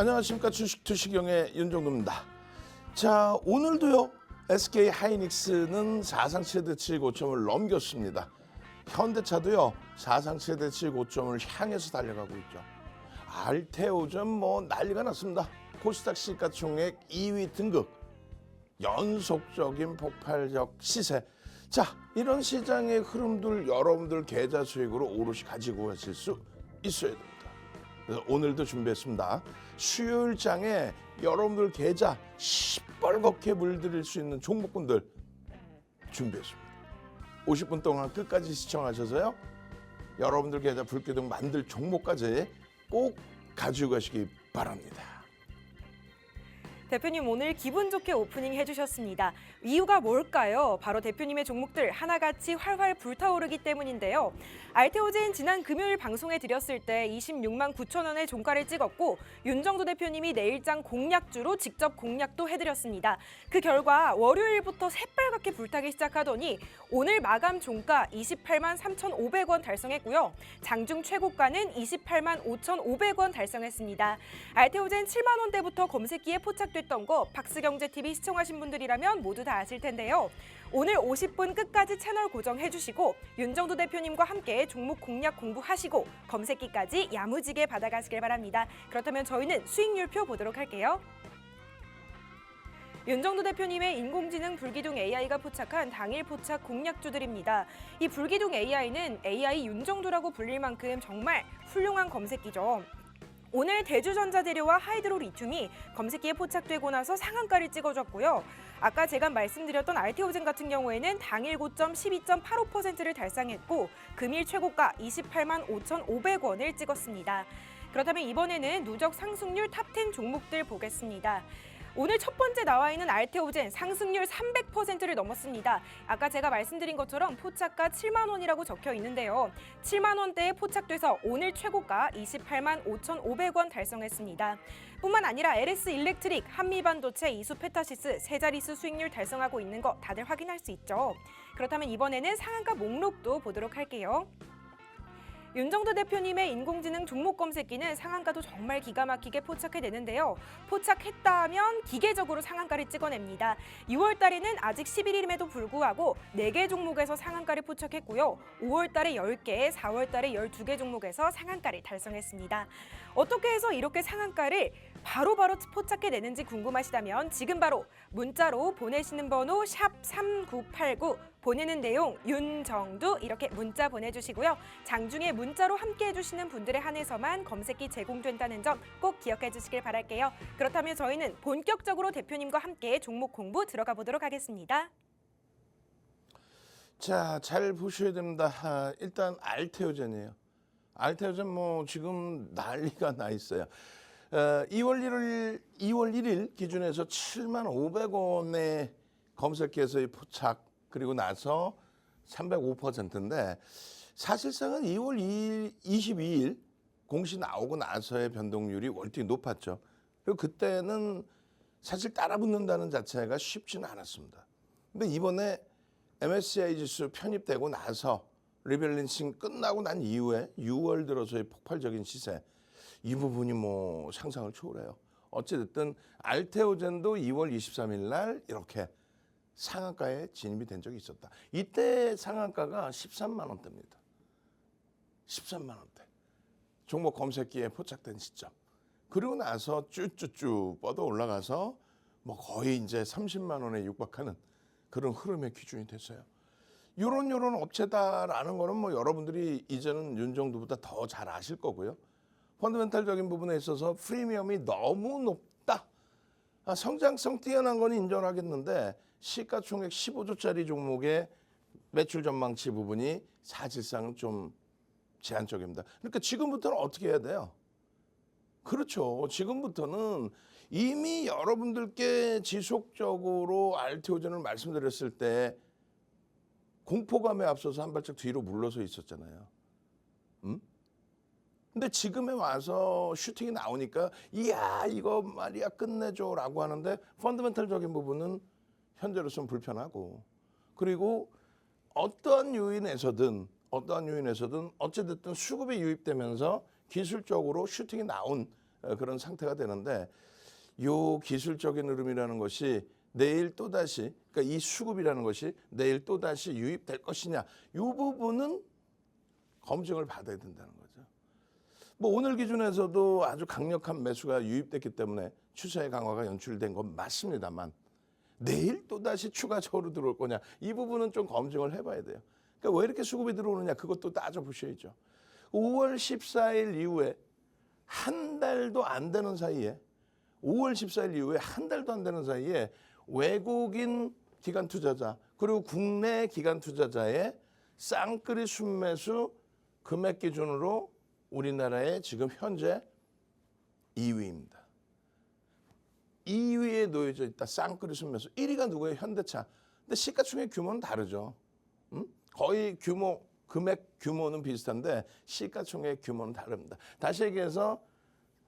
안녕하십니까. 주식투시경의 윤종도입니다. 자, 오늘도요 SK 하이닉스는 사상 최대치 고점을 넘겼습니다. 현대차도요 사상 최대치 고점을 향해서 달려가고 있죠. 알테오전 난리가 났습니다. 코스닥 시가총액 2위 등극, 연속적인 폭발적 시세. 자, 이런 시장의 흐름들 여러분들 계좌 수익으로 오롯이 가지고 가실 수 있어야 됩니다. 그래서 오늘도 준비했습니다. 수요일장에 여러분들 계좌 시뻘겋게 물들일 수 있는 종목군들 준비했습니다. 50분 동안 끝까지 시청하셔서요, 여러분들 계좌 불기둥 만들 종목까지 꼭 가지고 가시기 바랍니다. 대표님 오늘 기분 좋게 오프닝 해주셨습니다. 이유가 뭘까요? 바로 대표님의 종목들 하나같이 활활 불타오르기 때문인데요. 알테오젠 지난 금요일 방송에 드렸을 때 26만 9천 원의 종가를 찍었고 윤정도 대표님이 내일장 공략주로 직접 공략도 해드렸습니다. 그 결과 월요일부터 새빨갛게 불타기 시작하더니 오늘 마감 종가 28만 3,500원 달성했고요. 장중 최고가는 28만 5,500원 달성했습니다. 알테오젠 7만 원대부터 검색기에 포착됐던 거 박스경제TV 시청하신 분들이라면 모두 다 아실 텐데요. 오늘 50분 끝까지 채널 고정해주시고 윤정도 대표님과 함께 종목 공략 공부하시고 검색기까지 야무지게 받아가시길 바랍니다. 그렇다면 저희는 수익률표 보도록 할게요. 윤정도 대표님의 인공지능 불기둥 AI가 포착한 당일 포착 공략주들입니다. 이 불기둥 AI는 AI 윤정도라고 불릴 만큼 정말 훌륭한 검색기죠. 오늘 대주전자재료와 하이드로리튬이 검색기에 포착되고 나서 상한가를 찍어줬고요. 아까 제가 말씀드렸던 알테오젠 같은 경우에는 당일 고점 12.85%를 달성했고 금일 최고가 28만 5,500원을 찍었습니다. 그렇다면 이번에는 누적 상승률 탑10 종목들 보겠습니다. 오늘 첫 번째 나와 있는 알테오젠 상승률 300%를 넘었습니다. 아까 제가 말씀드린 것처럼 포착가 7만 원이라고 적혀 있는데요. 7만 원대에 포착돼서 오늘 최고가 28만 5,500원 달성했습니다. 뿐만 아니라 LS 일렉트릭, 한미반도체, 이수페타시스 세 자릿수 수익률 달성하고 있는 거 다들 확인할 수 있죠. 그렇다면 이번에는 상한가 목록도 보도록 할게요. 윤정도 대표님의 인공지능 종목 검색기는 상한가도 정말 기가 막히게 포착해내는데요. 포착했다면 기계적으로 상한가를 찍어냅니다. 6월 달에는 아직 11일임에도 불구하고 4개 종목에서 상한가를 포착했고요. 5월 달에 10개, 4월 달에 12개 종목에서 상한가를 달성했습니다. 어떻게 해서 이렇게 상한가를 바로바로 포착해내는지 궁금하시다면 지금 바로 문자로 보내시는 번호 샵3989 보내는 내용 윤정두 이렇게 문자 보내주시고요. 장중에 문자로 함께 해주시는 분들에 한해서만 검색기 제공된다는 점 꼭 기억해 주시길 바랄게요. 그렇다면 저희는 본격적으로 대표님과 함께 종목 공부 들어가 보도록 하겠습니다. 자, 잘 보셔야 됩니다. 일단 알테오젠이에요. 알테오젠 지금 난리가 나 있어요. 2월 1일 기준에서 7만 500원의 검색기에서의 포착 그리고 나서 305%인데 사실상은 2월 22일 공시 나오고 나서의 변동률이 월등히 높았죠. 그리고 그때는 사실 따라붙는다는 자체가 쉽지는 않았습니다. 근데 이번에 MSCI 지수 편입되고 나서 리밸런싱 끝나고 난 이후에 6월 들어서의 폭발적인 시세, 이 부분이 상상을 초월해요. 어찌됐든 알테오젠도 2월 23일 날 이렇게 상한가에 진입이 된 적이 있었다. 이때 상한가가 13만 원대입니다. 13만 원대. 종목 검색기에 포착된 시점. 그리고 나서 쭈쭈쭈 뻗어 올라가서 거의 이제 30만 원에 육박하는 그런 흐름의 기준이 됐어요. 요런 업체다라는 거는 여러분들이 이제는 윤정도보다 더 잘 아실 거고요. 펀더멘탈적인 부분에 있어서 프리미엄이 너무 높다. 성장성 뛰어난 건 인정하겠는데 시가총액 15조짜리 종목의 매출 전망치 부분이 사실상 좀 제한적입니다. 그러니까 지금부터는 어떻게 해야 돼요? 그렇죠. 지금부터는 이미 여러분들께 지속적으로 알테오젠을 말씀드렸을 때 공포감에 앞서서 한 발짝 뒤로 물러서 있었잖아요. 근데 지금에 와서 슈팅이 나오니까 이야 이거 말이야 끝내줘라고 하는데 펀더멘탈적인 부분은 현재로서는 불편하고, 그리고 어떠한 요인에서든 어찌됐든 수급이 유입되면서 기술적으로 슈팅이 나온 그런 상태가 되는데 요 기술적인 흐름이라는 것이 내일 또다시 그러니까 이 수급이라는 것이 내일 또다시 유입될 것이냐 이 부분은 검증을 받아야 된다는 거죠. 뭐 오늘 기준에서도 아주 강력한 매수가 유입됐기 때문에 추세의 강화가 연출된 건 맞습니다만 내일 또다시 추가적으로 들어올 거냐 이 부분은 좀 검증을 해봐야 돼요. 그러니까 왜 이렇게 수급이 들어오느냐 그것도 따져보셔야죠. 5월 14일 이후에 한 달도 안 되는 사이에 5월 14일 이후에 한 달도 안 되는 사이에 외국인 기관 투자자 그리고 국내 기관 투자자의 쌍끌이 순매수 금액 기준으로 우리나라의 지금 현재 2위입니다. 2위에 놓여져 있다. 쌍끌이 순매수. 1위가 누구예요? 현대차. 근데 시가총액 규모는 다르죠. 거의 규모, 금액 규모는 비슷한데 시가총액 규모는 다릅니다. 다시 얘기해서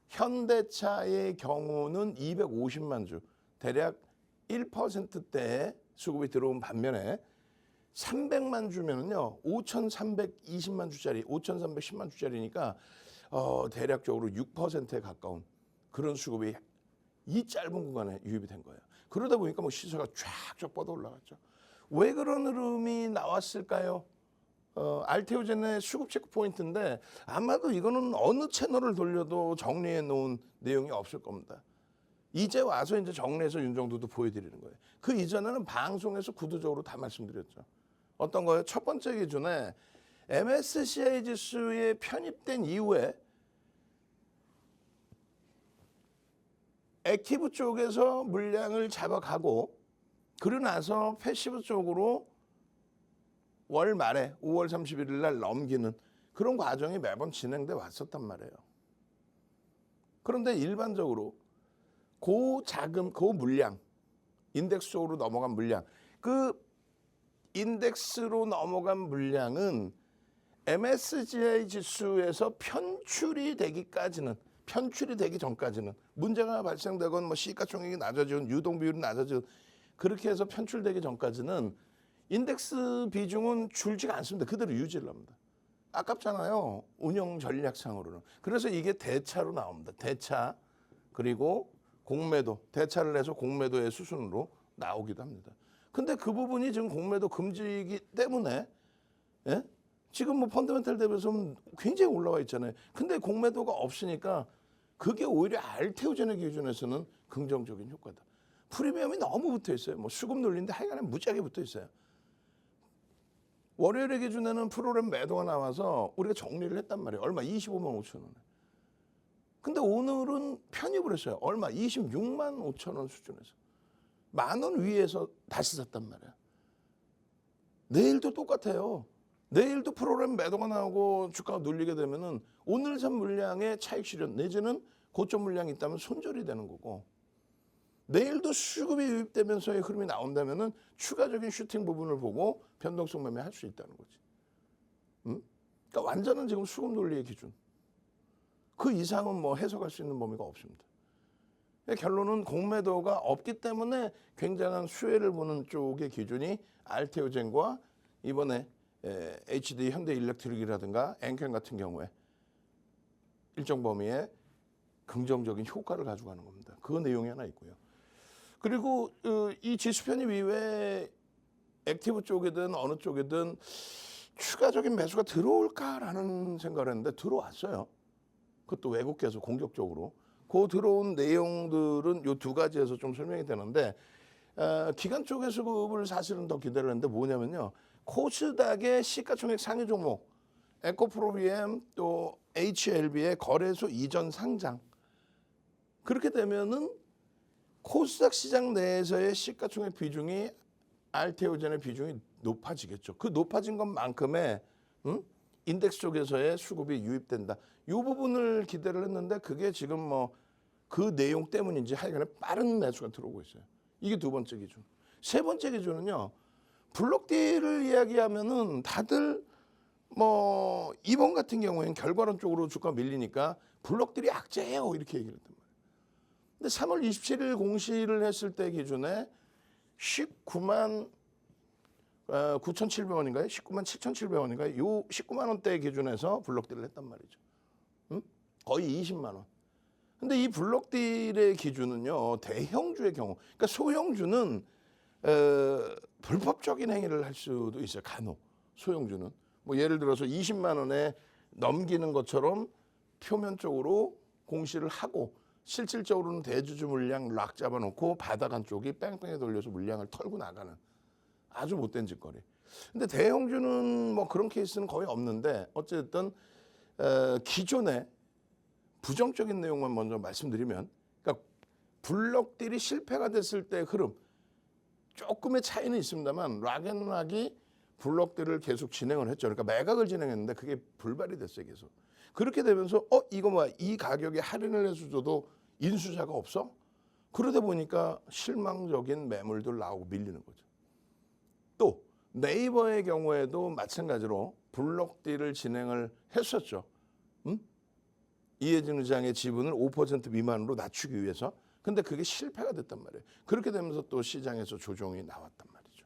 현대차의 경우는 250만 주, 대략 1%대의 수급이 들어온 반면에 300만 주면은요, 5,320만 주짜리, 5,310만 주짜리니까 대략적으로 6%에 가까운 그런 수급이 이 짧은 구간에 유입이 된 거예요. 그러다 보니까 뭐 시세가 쫙쫙 뻗어 올라갔죠. 왜 그런 흐름이 나왔을까요? 알테오젠의 수급 체크 포인트인데 아마도 이거는 어느 채널을 돌려도 정리해 놓은 내용이 없을 겁니다. 이제 와서 이제 정리해서 윤정도도 보여드리는 거예요. 그 이전에는 방송에서 구두적으로 다 말씀드렸죠. 어떤 거예요? 첫 번째 기준에 MSCI 지수에 편입된 이후에 액티브 쪽에서 물량을 잡아가고 그러고 나서 패시브 쪽으로 월 말에 5월 31일 날 넘기는 그런 과정이 매번 진행돼 왔었단 말이에요. 그런데 일반적으로 고자금, 고물량, 인덱스 쪽으로 넘어간 물량, 그 인덱스로 넘어간 물량은 MSCI 지수에서 편출이 되기 전까지는 문제가 발생되건 뭐 시가총액이 낮아지건 유동 비율이 낮아지건 그렇게 해서 편출되기 전까지는 인덱스 비중은 줄지가 않습니다. 그대로 유지를 합니다. 아깝잖아요. 운영 전략상으로는. 그래서 이게 대차로 나옵니다. 대차 그리고 공매도, 대차를 해서 공매도의 수순으로 나오기도 합니다. 근데 그 부분이 지금 공매도 금지이기 때문에 예? 지금 뭐 펀더멘탈 대비해서는 굉장히 올라와 있잖아요. 근데 공매도가 없으니까 그게 오히려 알테오젠의 기준에서는 긍정적인 효과다. 프리미엄이 너무 붙어 있어요. 뭐 수급 눌린데 하여간에 무지하게 붙어 있어요. 월요일의 기준에는 프로그램 매도가 나와서 우리가 정리를 했단 말이에요. 얼마? 25만 5천 원에. 근데 오늘은 편입을 했어요. 얼마? 26만 5천 원 수준에서. 10,000원 위에서 다시 샀단 말이에요. 내일도 똑같아요. 내일도 프로그램 매도가 나오고 주가가 눌리게 되면은 오늘 산 물량의 차익 실현 내지는 고점 물량이 있다면 손절이 되는 거고 내일도 수급이 유입되면서의 흐름이 나온다면은 추가적인 슈팅 부분을 보고 변동성 매매할 수 있다는 거지. 그러니까 완전한 지금 수급 논리의 기준. 그 이상은 뭐 해석할 수 있는 범위가 없습니다. 결론은 공매도가 없기 때문에 굉장한 수혜를 보는 쪽의 기준이 알테오젠과 이번에 HD 현대일렉트릭이라든가 엔켄 같은 경우에 일정 범위의 긍정적인 효과를 가져가는 겁니다. 그 내용이 하나 있고요. 그리고 이 지수 편입 이외에 액티브 쪽이든 어느 쪽이든 추가적인 매수가 들어올까라는 생각을 했는데 들어왔어요. 그것도 외국계에서 공격적으로. 그 들어온 내용들은 이 두 가지에서 좀 설명이 되는데 기관 쪽의 수급을 사실은 더 기대를 했는데 뭐냐면요. 코스닥의 시가총액 상위 종목 에코프로비엠 또 HLB의 거래소 이전 상장 그렇게 되면은 코스닥 시장 내에서의 시가총액 비중이 알테오젠의 비중이 높아지겠죠. 그 높아진 것만큼의 인덱스 쪽에서의 수급이 유입된다. 이 부분을 기대를 했는데 그게 지금 뭐 그 내용 때문인지 하여간에 빠른 매수가 들어오고 있어요. 이게 두 번째 기준. 세 번째 기준은요. 블록딜을 이야기하면은 다들 뭐 이번 같은 경우에는 결과론 쪽으로 주가 밀리니까 블록딜이 악재예요 이렇게 얘기를 했단 말이에요. 근데 3월 27일 공시를 했을 때 기준에 19만 9,700원인가요? 19만 7,700원인가요? 요 19만 원대 기준에서 블록딜을 했단 말이죠. 거의 20만 원. 근데 이 블록딜의 기준은요, 대형주의 경우, 그러니까 소형주는 불법적인 행위를 할 수도 있어요. 간혹 소형주는 뭐 예를 들어서 20만 원에 넘기는 것처럼 표면적으로 공시를 하고 실질적으로는 대주주 물량 락 잡아놓고 바닥 한쪽이 뺑뺑이 돌려서 물량을 털고 나가는 아주 못된 짓거리. 근데 대형주는 뭐 그런 케이스는 거의 없는데 어쨌든 기존에 부정적인 내용만 먼저 말씀드리면, 그러니까 블록딜이 실패가 됐을 때 흐름 조금의 차이는 있습니다만 락앤락이 블록딜을 계속 진행을 했죠. 그러니까 매각을 진행했는데 그게 불발이 됐어요. 계속. 그렇게 되면서 이거 뭐야, 이 가격에 할인을 해서 줘도 인수자가 없어? 그러다 보니까 실망적인 매물들 나오고 밀리는 거죠. 또 네이버의 경우에도 마찬가지로 블록딜을 진행을 했었죠. 이해진 의장의 지분을 5% 미만으로 낮추기 위해서. 근데 그게 실패가 됐단 말이에요. 그렇게 되면서 또 시장에서 조정이 나왔단 말이죠.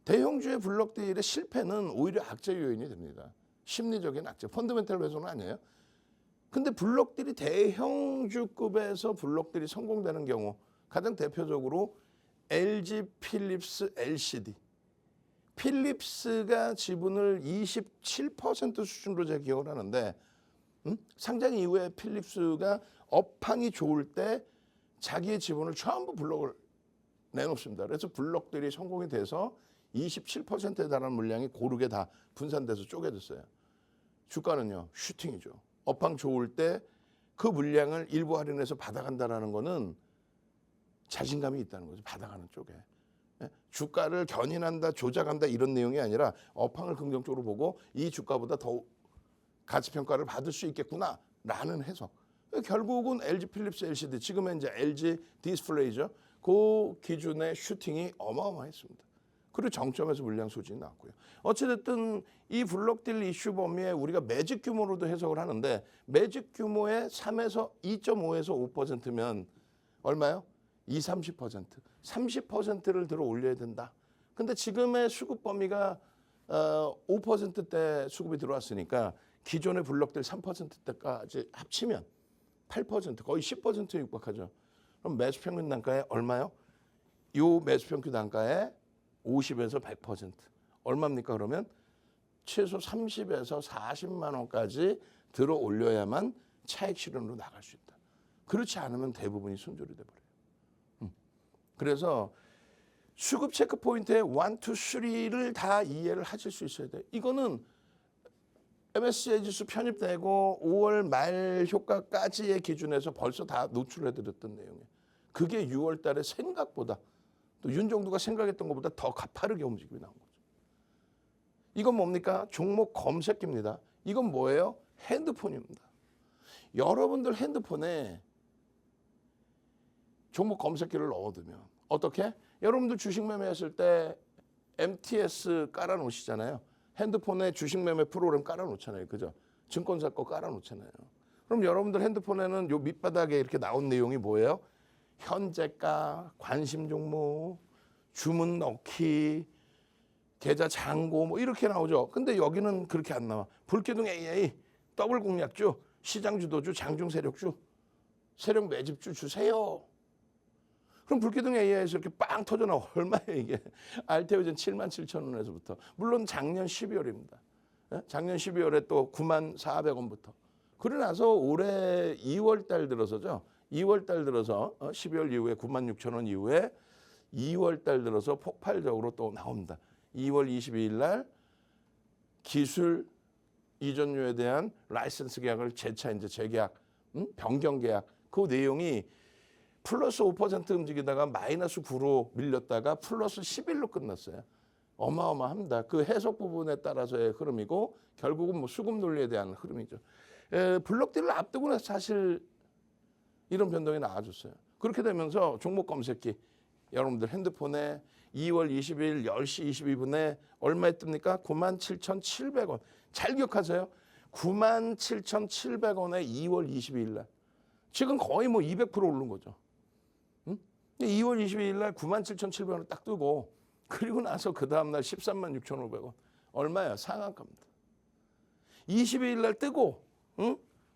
대형주의 블록딜의 실패는 오히려 악재 요인이 됩니다. 심리적인 악재, 펀더멘탈 훼손은 아니에요. 근데 블록딜이 대형주급에서 블록딜이 성공되는 경우 가장 대표적으로 LG 필립스 LCD. 필립스가 지분을 27% 수준으로 제가 기억을 하는데 상장 이후에 필립스가 업황이 좋을 때 자기의 지분을 전부 블록을 내놓습니다. 그래서 블록들이 성공이 돼서 27%에 달하는 물량이 고르게 다 분산돼서 쪼개졌어요. 주가는요, 슈팅이죠. 업황 좋을 때 그 물량을 일부 할인해서 받아간다라는 거는 자신감이 있다는 거죠. 받아가는 쪽에. 주가를 견인한다, 조작한다 이런 내용이 아니라 업황을 긍정적으로 보고 이 주가보다 더 가치평가를 받을 수 있겠구나라는 해석. 결국은 LG 필립스 LCD, 지금은 이제 LG 디스플레이죠. 그 기준의 슈팅이 어마어마했습니다. 그리고 정점에서 물량 소진이 나왔고요. 어찌됐든 이 블록딜 이슈 범위에 우리가 매직 규모로도 해석을 하는데 매직 규모의 3에서 2.5에서 5%면 얼마요? 30%. 30%를 들어 올려야 된다. 근데 지금의 수급 범위가 5%대 수급이 들어왔으니까 기존의 블록딜 3%대까지 합치면 8%, 거의 10%에 육박하죠. 그럼 매수평균 단가에 얼마요? 요 매수평균 단가에 50에서 100%. 얼마입니까? 그러면 최소 30에서 40만 원까지 들어 올려야만 차익 실현으로 나갈 수 있다. 그렇지 않으면 대부분이 손절이 돼버려요. 그래서 수급 체크 포인트의 1, 2, 3를 다 이해를 하실 수 있어야 돼요. 이거는 MSCI 지수 편입되고 5월 말 효과까지의 기준에서 벌써 다 노출해드렸던 내용이에요. 그게 6월 달에 생각보다 또 윤정두가 생각했던 것보다 더 가파르게 움직임이 나온 거죠. 이건 뭡니까? 종목 검색기입니다. 이건 뭐예요? 핸드폰입니다. 여러분들 핸드폰에 종목 검색기를 넣어두면 어떻게? 여러분들 주식 매매했을 때 MTS 깔아놓으시잖아요. 핸드폰에 주식 매매 프로그램 깔아놓잖아요. 그죠? 증권사 거 깔아놓잖아요. 그럼 여러분들 핸드폰에는 요 밑바닥에 이렇게 나온 내용이 뭐예요? 현재가, 관심 종목, 주문 넣기, 계좌 잔고 뭐 이렇게 나오죠. 근데 여기는 그렇게 안 나와. 불기둥 AA, 더블 공략주, 시장 주도주, 장중 세력주, 세력 매집주 주세요. 그럼 불기둥 AI에서 이렇게 빵 터져 나와. 얼마예요 이게? 알테오젠 77,000원에서부터. 물론 작년 12월입니다. 작년 12월에 또 94,400원부터. 그러고 나서 올해 2월 달 들어서죠. 2월 달 들어서 12월 이후에 96,000원 이후에 2월 달 들어서 폭발적으로 또 나옵니다. 2월 22일 날 기술 이전료에 대한 라이센스 계약을 재차 이제 재계약, 변경 계약 그 내용이 플러스 5% 움직이다가 마이너스 9로 밀렸다가 플러스 11로 끝났어요. 어마어마합니다. 그 해석 부분에 따라서의 흐름이고 결국은 뭐 수급 논리에 대한 흐름이죠. 블록딜을 앞두고 나서 사실 이런 변동이 나와줬어요. 그렇게 되면서 종목 검색기 여러분들 핸드폰에 2월 20일 10시 22분에 얼마에 뜹니까? 97,700원. 잘 기억하세요. 97,700원에 2월 22일 날. 지금 거의 뭐 200% 오른 거죠. 2월 22일 날 97,700원을 딱 뜨고 그리고 나서 그 다음날 136,500원. 얼마야? 상한가입니다. 22일 날 뜨고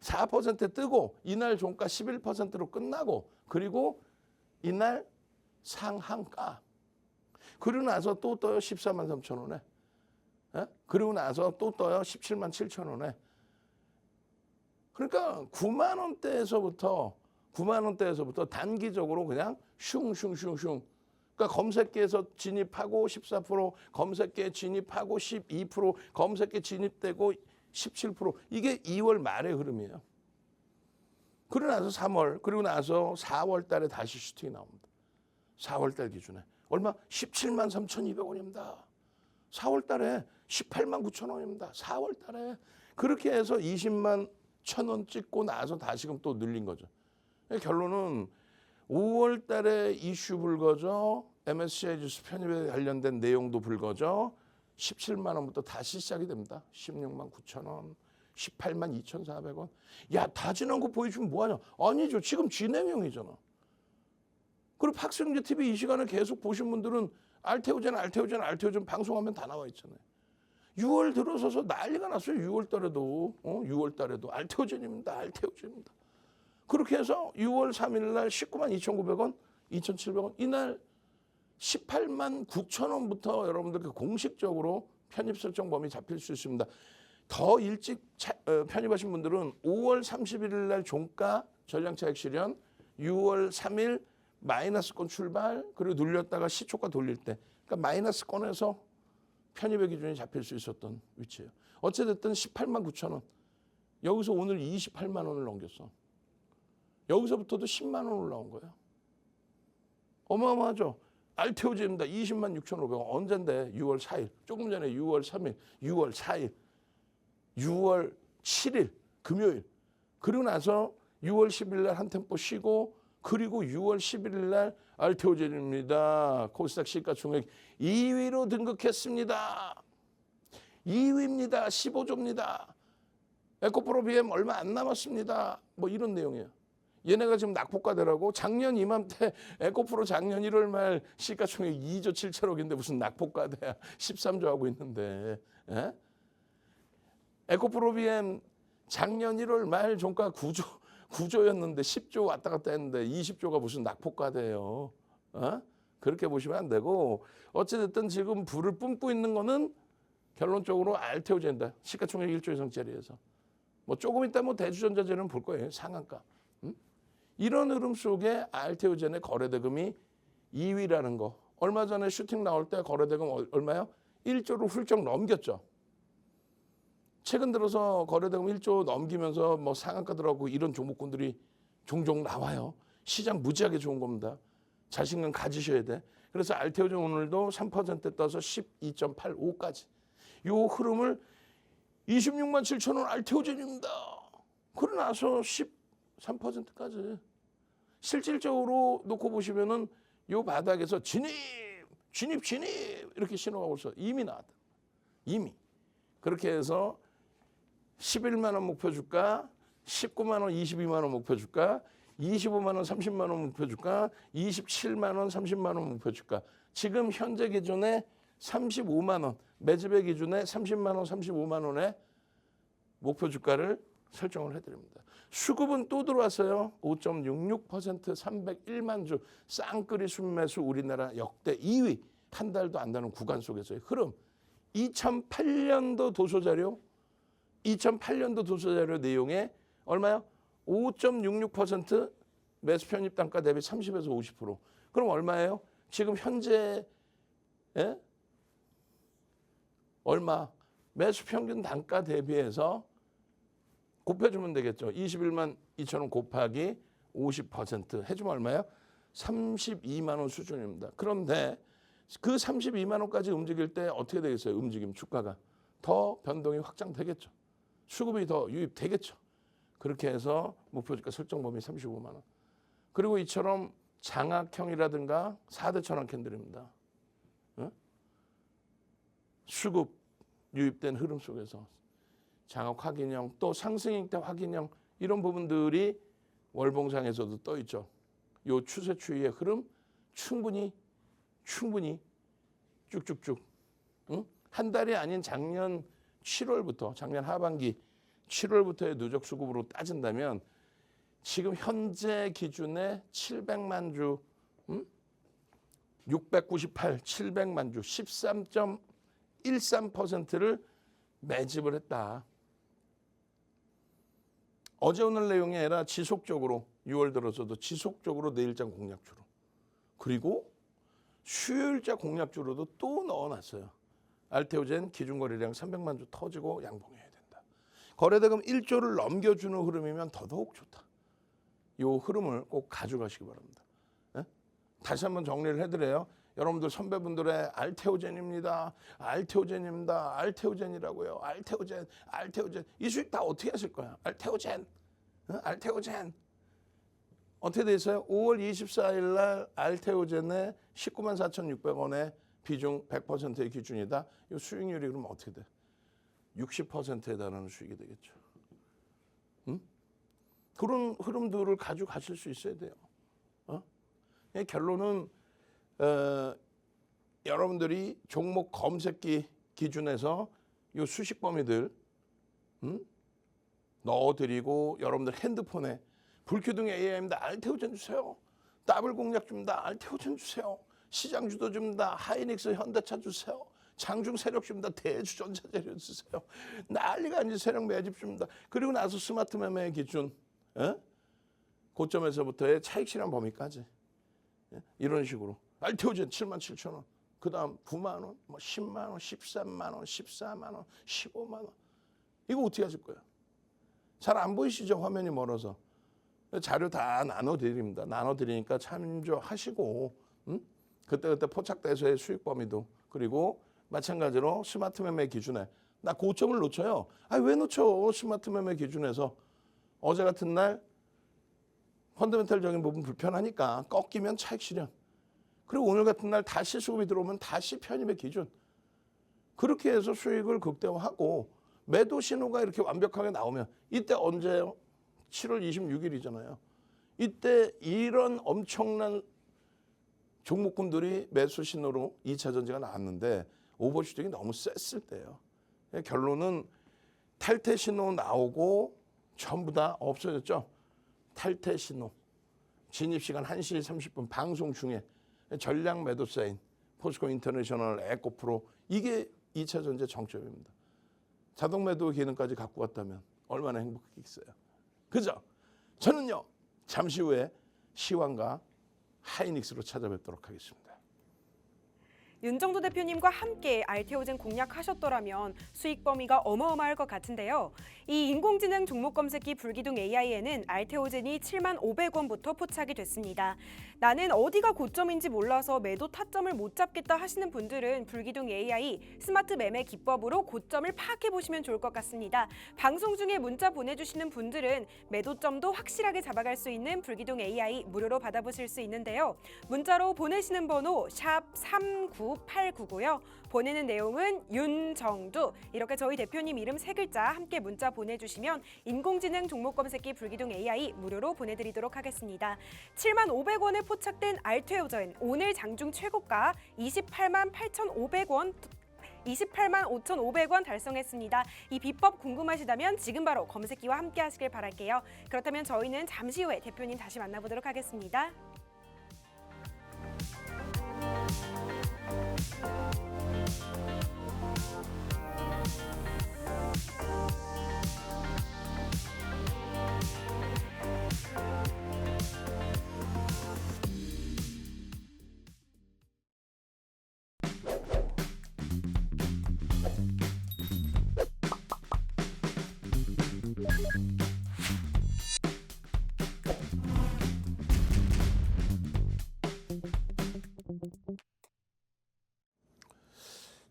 4% 뜨고 이날 종가 11%로 끝나고 그리고 이날 상한가. 그리고 나서 또 떠요 14만 3천 원에. 그리고 나서 또 떠요 17만 7천 원에. 그러니까 9만 원대에서부터 단기적으로 그냥 슝슝슝슝. 그러니까 검색기에서 진입하고 14%, 검색기에 진입하고 12%, 검색기에 진입되고 17%. 이게 2월 말의 흐름이에요. 그러고 나서 3월, 그리고 나서 4월 달에 다시 슈팅이 나옵니다. 4월 달 기준에. 얼마? 17만 3,200원입니다. 4월 달에 18만 9천 원입니다. 4월 달에. 그렇게 해서 20만 1,000원 찍고 나서 다시금 또 늘린 거죠. 결론은 5월 달에 이슈 불거져, MSCI 지수 편입에 관련된 내용도 불거져, 17만 원부터 다시 시작이 됩니다. 16만 9천 원, 18만 2,400원. 야, 다 지난 거 보여주면 뭐하냐? 아니죠. 지금 진행형이잖아. 그리고 박승재 TV 이 시간에 계속 보신 분들은 알테오젠 방송하면 다 나와 있잖아요. 6월 들어서서 난리가 났어요. 6월 달에도. 6월 달에도 알테오젠입니다. 그렇게 해서 6월 3일 날 19만 2,900원, 2,700원. 이날 18만 9천 원부터 여러분들께 공식적으로 편입 설정 범위 잡힐 수 있습니다. 더 일찍 편입하신 분들은 5월 31일 날 종가 전량차익 실현, 6월 3일 마이너스권 출발, 그리고 눌렸다가 시초가 돌릴 때, 그러니까 마이너스권에서 편입의 기준이 잡힐 수 있었던 위치예요. 어찌됐든 18만 9천 원. 여기서 오늘 28만 원을 넘겼어. 여기서부터도 10만 원 올라온 거예요. 어마어마하죠. 알테오젠입니다. 20만 6,500원. 언젠데? 6월 4일. 조금 전에 6월 3일, 6월 4일, 6월 7일, 금요일. 그리고 나서 6월 10일 날 한 템포 쉬고 그리고 6월 11일 날 알테오젠입니다. 코스닥 시가총액 2위로 등극했습니다. 2위입니다. 15조입니다. 에코프로 BM 얼마 안 남았습니다. 뭐 이런 내용이에요. 얘네가 지금 낙폭과대라고. 작년 이맘때 에코프로 작년 1월 말 시가총액 2조 7천억인데 무슨 낙폭과대야. 13조 하고 있는데. 에? 에코프로 BM 작년 1월 말 종가 9조였는데 10조 왔다 갔다 했는데 20조가 무슨 낙폭과대예요. 그렇게 보시면 안 되고, 어찌됐든 지금 불을 뿜고 있는 거는 결론적으로 알테오젠다. 시가총액 1조 이상짜리에서. 뭐 조금 있다 뭐 대주전자재는 볼 거예요. 상한가. 이런 흐름 속에 알테오젠의 거래대금이 2위라는 거. 얼마 전에 슈팅 나올 때 거래대금 얼마요? 1조를 훌쩍 넘겼죠. 최근 들어서 거래대금 1조 넘기면서 뭐 상한가 들어가고 이런 종목군들이 종종 나와요. 시장 무지하게 좋은 겁니다. 자신감 가지셔야 돼. 그래서 알테오젠 오늘도 3% 떠서 12.85까지. 요 흐름을 26만 7천 원 알테오젠입니다. 그러고 나서 13%까지. 실질적으로 놓고 보시면은 요 바닥에서 진입 이렇게 신호가 벌써 이미 나왔다. 이미. 그렇게 해서 11만 원 목표 주가, 19만 원, 22만 원 목표 주가, 25만 원, 30만 원 목표 주가, 27만 원, 30만 원 목표 주가. 지금 현재 기준에 35만 원, 매집의 기준에 30만 원, 35만 원의 목표 주가를 설정을 해드립니다. 수급은 또 들어왔어요. 5.66% 301만 주 쌍끌이 순매수 우리나라 역대 2위. 한 달도 안 되는 구간 속에서의 흐름. 2008년도 도서자료 내용에 얼마요? 5.66% 매수 편입 단가 대비 30에서 50%. 그럼 얼마예요? 지금 현재 얼마? 매수 평균 단가 대비해서 곱해주면 되겠죠. 21만 2천 원 곱하기 50% 해주면 얼마예요? 32만 원 수준입니다. 그런데 그 32만 원까지 움직일 때 어떻게 되겠어요? 움직임 주가가 더 변동이 확장되겠죠. 수급이 더 유입되겠죠. 그렇게 해서 목표 주가 설정 범위 35만 원. 그리고 이처럼 장악형이라든가 4대 천왕 캔들입니다. 수급 유입된 흐름 속에서 장악 확인형, 또 상승익대 확인형 이런 부분들이 월봉상에서도 떠 있죠. 요 추세 추이의 흐름 충분히 쭉쭉쭉. 한 달이 아닌 작년 7월부터 작년 하반기 7월부터의 누적 수급으로 따진다면 지금 현재 기준에 700만 주, 698, 700만 주, 13.13%를 매집을 했다. 어제 오늘 내용이 아니라 지속적으로 6월 들어서도 지속적으로 내일장 공략주로 그리고 수요일자 공략주로도 또 넣어놨어요. 알테오젠 기준거래량 300만 주 터지고 양봉해야 된다. 거래대금 1조를 넘겨주는 흐름이면 더더욱 좋다. 이 흐름을 꼭 가져가시기 바랍니다. 네? 다시 한번 정리를 해드려요. 여러분들 선배분들의 알테오젠입니다. 알테오젠입니다. 알테오젠이라고요. 알테오젠, 알테오젠. 이 수익 다 어떻게 하실 거야? 알테오젠, 알테오젠. 어떻게 돼 있어요? 5월 24일 날 알테오젠의 19만 4,600원의 비중 100%의 기준이다. 이 수익률이 그러면 어떻게 돼? 60%에 달하는 수익이 되겠죠. 그런 흐름들을 가지고 가실 수 있어야 돼요. 결론은 여러분들이 종목 검색기 기준에서 이 수식 범위들 넣어드리고 여러분들 핸드폰에 불기둥 AI입니다. 알테오젠 주세요. 더블 공략 줍니다. 알테오젠 주세요. 시장 주도 줍니다. 하이닉스 현대차 주세요. 장중 세력 줍니다. 대주전자재료 주세요. 난리가 아니지 세력 매집 줍니다. 그리고 나서 스마트 매매 기준 고점에서부터의 차익 실현 범위까지 이런 식으로 알테오젠 77,000원, 그 다음 9만 원, 뭐 10만 원, 13만 원, 14만 원, 15만 원. 이거 어떻게 하실 거예요? 잘 안 보이시죠? 화면이 멀어서. 자료 다 나눠드립니다. 나눠드리니까 참조하시고 그때그때 포착돼서의 수익 범위도 그리고 마찬가지로 스마트 매매 기준에 나 고점을 놓쳐요. 왜 놓쳐? 스마트 매매 기준에서 어제 같은 날 펀더멘탈적인 부분 불편하니까 꺾이면 차익 실현. 그리고 오늘 같은 날 다시 수급이 들어오면 다시 편입의 기준. 그렇게 해서 수익을 극대화하고 매도 신호가 이렇게 완벽하게 나오면 이때 언제요? 7월 26일이잖아요. 이때 이런 엄청난 종목군들이 매수 신호로 2차 전지가 나왔는데 오버슈팅이 너무 셌을 때예요. 결론은 탈퇴 신호 나오고 전부 다 없어졌죠. 탈퇴 신호. 진입 시간 1시 30분 방송 중에 전량 매도 사인 포스코 인터내셔널 에코프로 이게 2차 전지 정점입니다. 자동 매도 기능까지 갖고 왔다면 얼마나 행복했겠어요. 그죠? 저는요 잠시 후에 시황과 하이닉스로 찾아뵙도록 하겠습니다. 윤정도 대표님과 함께 알테오젠 공략하셨더라면 수익 범위가 어마어마할 것 같은데요. 이 인공지능 종목 검색기 불기둥 AI에는 알테오젠이 75,000원부터 포착이 됐습니다. 나는 어디가 고점인지 몰라서 매도 타점을 못 잡겠다 하시는 분들은 불기둥 AI 스마트 매매 기법으로 고점을 파악해 보시면 좋을 것 같습니다. 방송 중에 문자 보내주시는 분들은 매도점도 확실하게 잡아갈 수 있는 불기둥 AI 무료로 받아보실 수 있는데요. 문자로 보내시는 번호 샵 3989고요. 보내는 내용은 윤정두 이렇게 저희 대표님 이름 3글자 함께 문자 보내주시면 인공지능 종목 검색기 불기둥 AI 무료로 보내드리도록 하겠습니다. 75,000원에 포착된 알테오젠 오늘 장중 최고가 285,500원 285,500원 달성했습니다. 이 비법 궁금하시다면 지금 바로 검색기와 함께 하시길 바랄게요. 그렇다면 저희는 잠시 후에 대표님 다시 만나보도록 하겠습니다.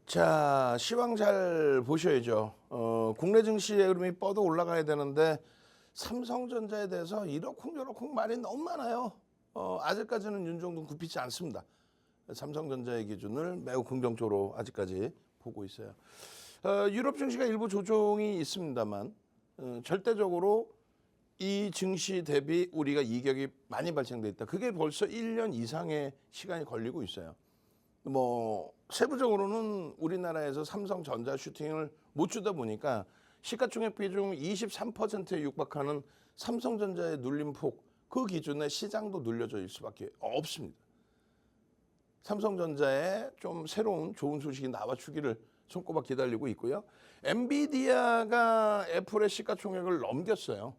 자, 시황 잘 보셔야죠. 국내 증시의 흐름이 뻗어 올라가야 되는데 삼성전자에 대해서 이러쿵저러쿵 말이 너무 많아요. 아직까지는 윤종동 굽히지 않습니다. 삼성전자의 기준을 매우 긍정적으로 아직까지 보고 있어요. 유럽 증시가 일부 조정이 있습니다만 절대적으로 이 증시 대비 우리가 이격이 많이 발생돼 있다. 그게 벌써 1년 이상의 시간이 걸리고 있어요. 뭐 세부적으로는 우리나라에서 삼성전자 슈팅을 못 주다 보니까 시가총액 비중 23%에 육박하는 삼성전자의 눌림폭 그 기준에 시장도 눌려져 있을 수밖에 없습니다. 삼성전자에 좀 새로운 좋은 소식이 나와주기를 손꼽아 기다리고 있고요. 엔비디아가 애플의 시가총액을 넘겼어요.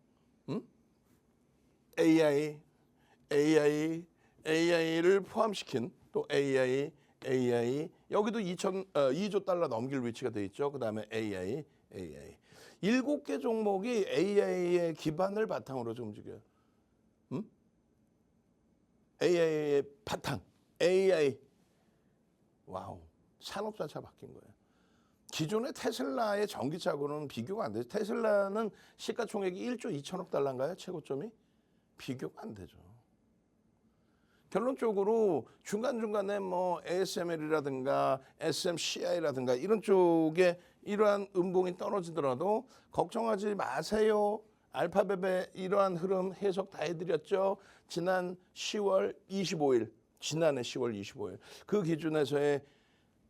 AI를 포함시킨 또 AI 여기도 2조 달러 넘길 위치가 돼 있죠. 그 다음에 AI 7개 종목이 AI의 기반을 바탕으로 좀 움직여요. AI의 바탕 AI 와우 산업자차 바뀐 거예요. 기존의 테슬라의 전기차하고는 비교가 안 되죠. 테슬라는 시가총액이 1조 2천억 달러인가요? 최고점이? 비교가 안 되죠. 결론적으로 중간중간에 뭐 ASML이라든가 SMCI라든가 이런 쪽에 이러한 음봉이 떨어지더라도 걱정하지 마세요. 알파벳의 이러한 흐름 해석 다 해드렸죠. 지난해 10월 25일 그 기준에서의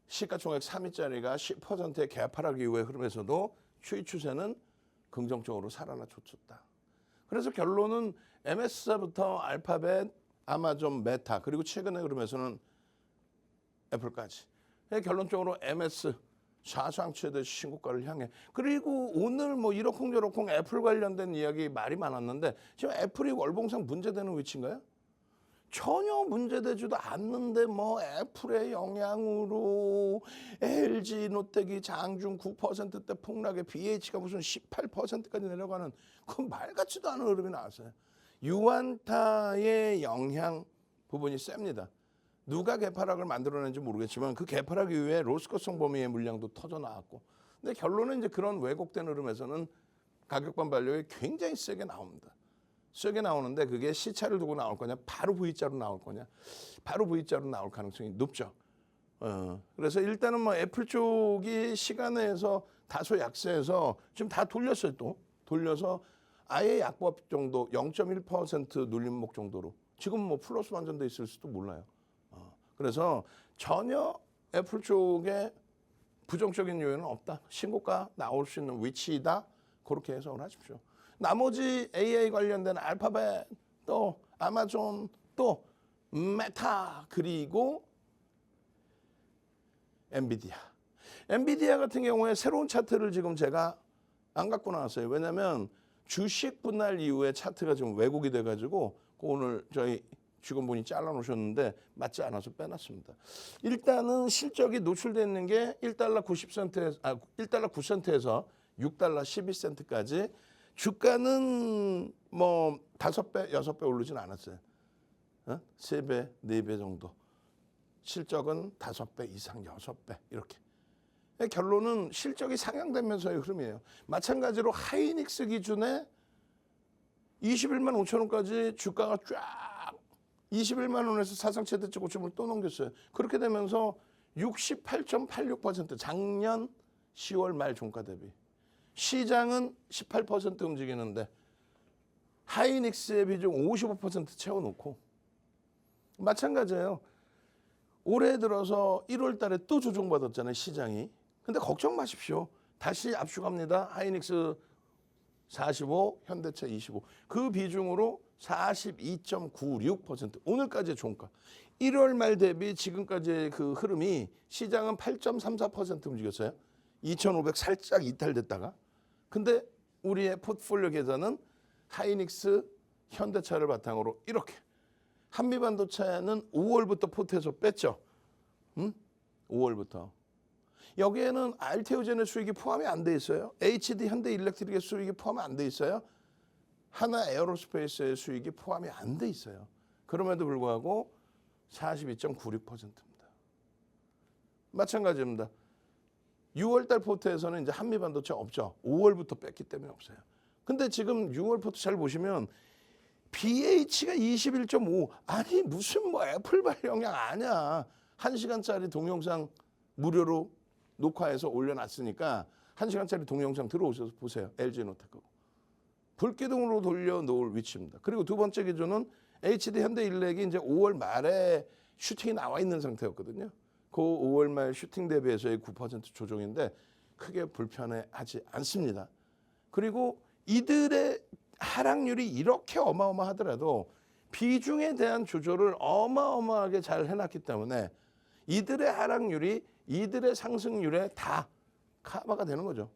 시가총액 3위짜리가 10%의 개파락 이후의 흐름에서도 추이 추세는 긍정적으로 살아나 줬다. 그래서 결론은 MS사부터 알파벳, 아마존, 메타 그리고 최근의 흐름에서는 애플까지. 결론적으로 MS 사상 최대 신고가를 향해. 그리고 오늘 뭐 이러쿵저러쿵 애플 관련된 이야기 말이 많았는데 지금 애플이 월봉상 문제되는 위치인가요? 전혀 문제되지도 않는데 뭐 애플의 영향으로 LG 노텍이 장중 9%대 폭락에 BH가 무슨 18%까지 내려가는 그 말 같지도 않은 흐름이 나왔어요. 유안타의 영향 부분이 셉니다. 누가 개파락을 만들어낸지 모르겠지만 그 개파락 이후에 로스커성 범위의 물량도 터져 나왔고, 근데 결론은 이제 그런 왜곡된 흐름에서는 가격 반발력이 굉장히 세게 나옵니다. 세게 나오는데 그게 시차를 두고 나올 거냐, 바로 V자로 나올 거냐, 바로 V자로 나올 가능성이 높죠. 그래서 일단은 뭐 애플 쪽이 시간에서 다소 약세해서 지금 다 돌렸어요. 또 돌려서 아예 약법 정도 0.1% 눌림목 정도로 지금 뭐 플러스 완전돼 있을 수도 몰라요. 그래서 전혀 애플 쪽에 부정적인 요인은 없다. 신고가 나올 수 있는 위치이다. 그렇게 해석을 하십시오. 나머지 AI 관련된 알파벳, 또 아마존, 또 메타, 그리고 엔비디아. 엔비디아 같은 경우에 새로운 차트를 지금 제가 안 갖고 나왔어요. 왜냐하면 주식 분할 이후에 차트가 좀 왜곡이 돼가지고 오늘 저희 직원분이 잘라놓으셨는데 맞지 않아서 빼놨습니다. 일단은 실적이 노출되어 있는 게 1달러 9센트에서 6달러 12센트까지 주가는 뭐 5배, 6배 오르진 않았어요. 3배, 4배 정도. 실적은 5배 이상, 6배 이렇게. 결론은 실적이 상향되면서의 흐름이에요. 마찬가지로 하이닉스 기준에 21만 5천 원까지 주가가 쫙 21만 원에서 사상 최대치 고점을 또 넘겼어요. 그렇게 되면서 68.86% 작년 10월 말 종가 대비. 시장은 18% 움직이는데 하이닉스의 비중 55% 채워놓고 마찬가지예요. 올해 들어서 1월 달에 또 조정받았잖아요, 시장이. 근데 걱정 마십시오. 다시 압축합니다. 하이닉스 45, 현대차 25. 그 비중으로 42.96%. 오늘까지의 종가. 1월 말 대비 지금까지의 그 흐름이 시장은 8.34% 움직였어요. 2,500 살짝 이탈됐다가. 근데 우리의 포트폴리오 계산은 하이닉스, 현대차를 바탕으로 이렇게. 한미반도체는 5월부터 포트에서 뺐죠. 5월부터. 여기에는 알테오젠의 수익이 포함이 안 돼 있어요. HD 현대일렉트릭의 수익이 포함이 안 돼 있어요. 하나 에어로스페이스의 수익이 포함이 안 돼 있어요. 그럼에도 불구하고 42.96%입니다. 마찬가지입니다. 6월달 포트에서는 이제 한미반도체 없죠. 5월부터 뺐기 때문에 없어요. 근데 지금 6월 포트 잘 보시면 BH가 21.5. 아니 무슨 뭐 애플발 영향 아니야. 1시간짜리 동영상 무료로 녹화해서 올려놨으니까 1시간짜리 동영상 들어오셔서 보세요. LG노텍. 불기둥으로 돌려놓을 위치입니다. 그리고 두 번째 기준은 HD 현대일렉이 이제 5월 말에 슈팅이 나와 있는 상태였거든요. 그 5월 말 슈팅 대비해서의 9% 조정인데 크게 불편해하지 않습니다. 그리고 이들의 하락률이 이렇게 어마어마하더라도 비중에 대한 조절을 어마어마하게 잘 해놨기 때문에 이들의 하락률이 이들의 상승률에 다 커버가 되는 거죠.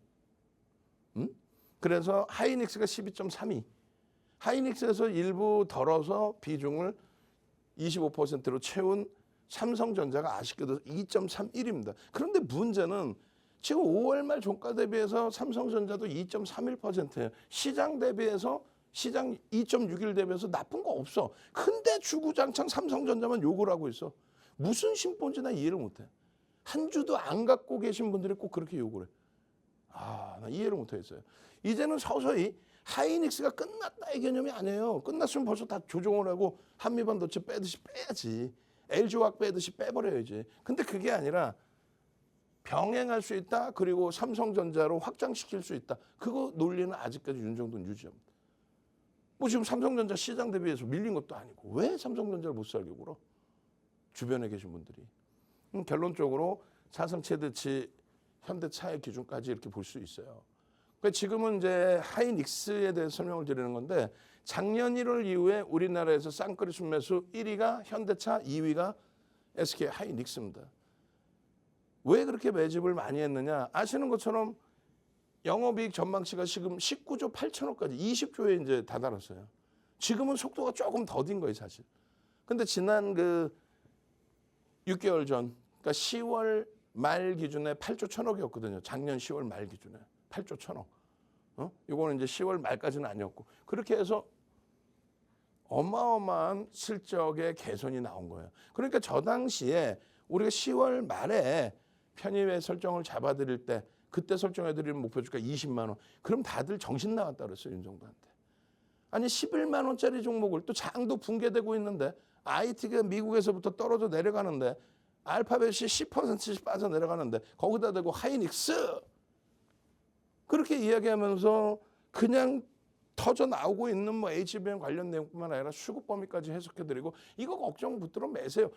그래서 하이닉스가 12.32, 하이닉스에서 일부 덜어서 비중을 25%로 채운 삼성전자가 아쉽게도 2.31입니다. 그런데 문제는 지금 5월 말 종가 대비해서 삼성전자도 2.31%예요. 시장 대비해서 시장 2.61 대비해서 나쁜 거 없어. 근데 주구장창 삼성전자만 욕을 하고 있어. 무슨 심보인지 나 이해를 못해. 한 주도 안 갖고 계신 분들이 꼭 그렇게 욕을 해. 나 이해를 못하겠어요. 이제는 서서히 하이닉스가 끝났다의 개념이 아니에요. 끝났으면 벌써 다 조정을 하고 한미반도체 빼듯이 빼야지. LG화학 빼듯이 빼버려야지. 근데 그게 아니라 병행할 수 있다. 그리고 삼성전자로 확장시킬 수 있다. 그거 논리는 아직까지 윤정도는 유지합니다. 뭐 지금 삼성전자 시장 대비해서 밀린 것도 아니고 왜 삼성전자를 못 살게 굴어? 주변에 계신 분들이. 결론적으로 사상 최대치 현대차의 기준까지 이렇게 볼 수 있어요. 그러니까 지금은 이제 하이닉스에 대해서 설명을 드리는 건데 작년 1월 이후에 우리나라에서 쌍끌이 순매수 1위가 현대차, 2위가 SK 하이닉스입니다. 왜 그렇게 매집을 많이 했느냐? 아시는 것처럼 영업이익 전망치가 지금 19조 8천억까지 20조에 이제 다다랐어요. 지금은 속도가 조금 더딘 거예요, 사실. 근데 지난 그 6개월 전, 그러니까 10월 말 기준에 8조 1천억이었거든요. 작년 10월 말 기준에 8조 1천억. 이거는 이제 10월 말까지는 아니었고 그렇게 해서 어마어마한 실적의 개선이 나온 거예요. 그러니까 저 당시에 우리가 10월 말에 편입의 설정을 잡아드릴 때 그때 설정해드리는 목표주가 20만 원. 그럼 다들 정신 나갔다 그랬어요, 윤정도한테. 아니 11만 원짜리 종목을 또 장도 붕괴되고 있는데 IT가 미국에서부터 떨어져 내려가는데 알파벳이 10%씩 빠져 내려가는데 거기다 대고 하이닉스 그렇게 이야기하면서 그냥 터져 나오고 있는 뭐 HBM 관련 내용뿐만 아니라 수급 범위까지 해석해드리고 이거 걱정 붙들어 매세요.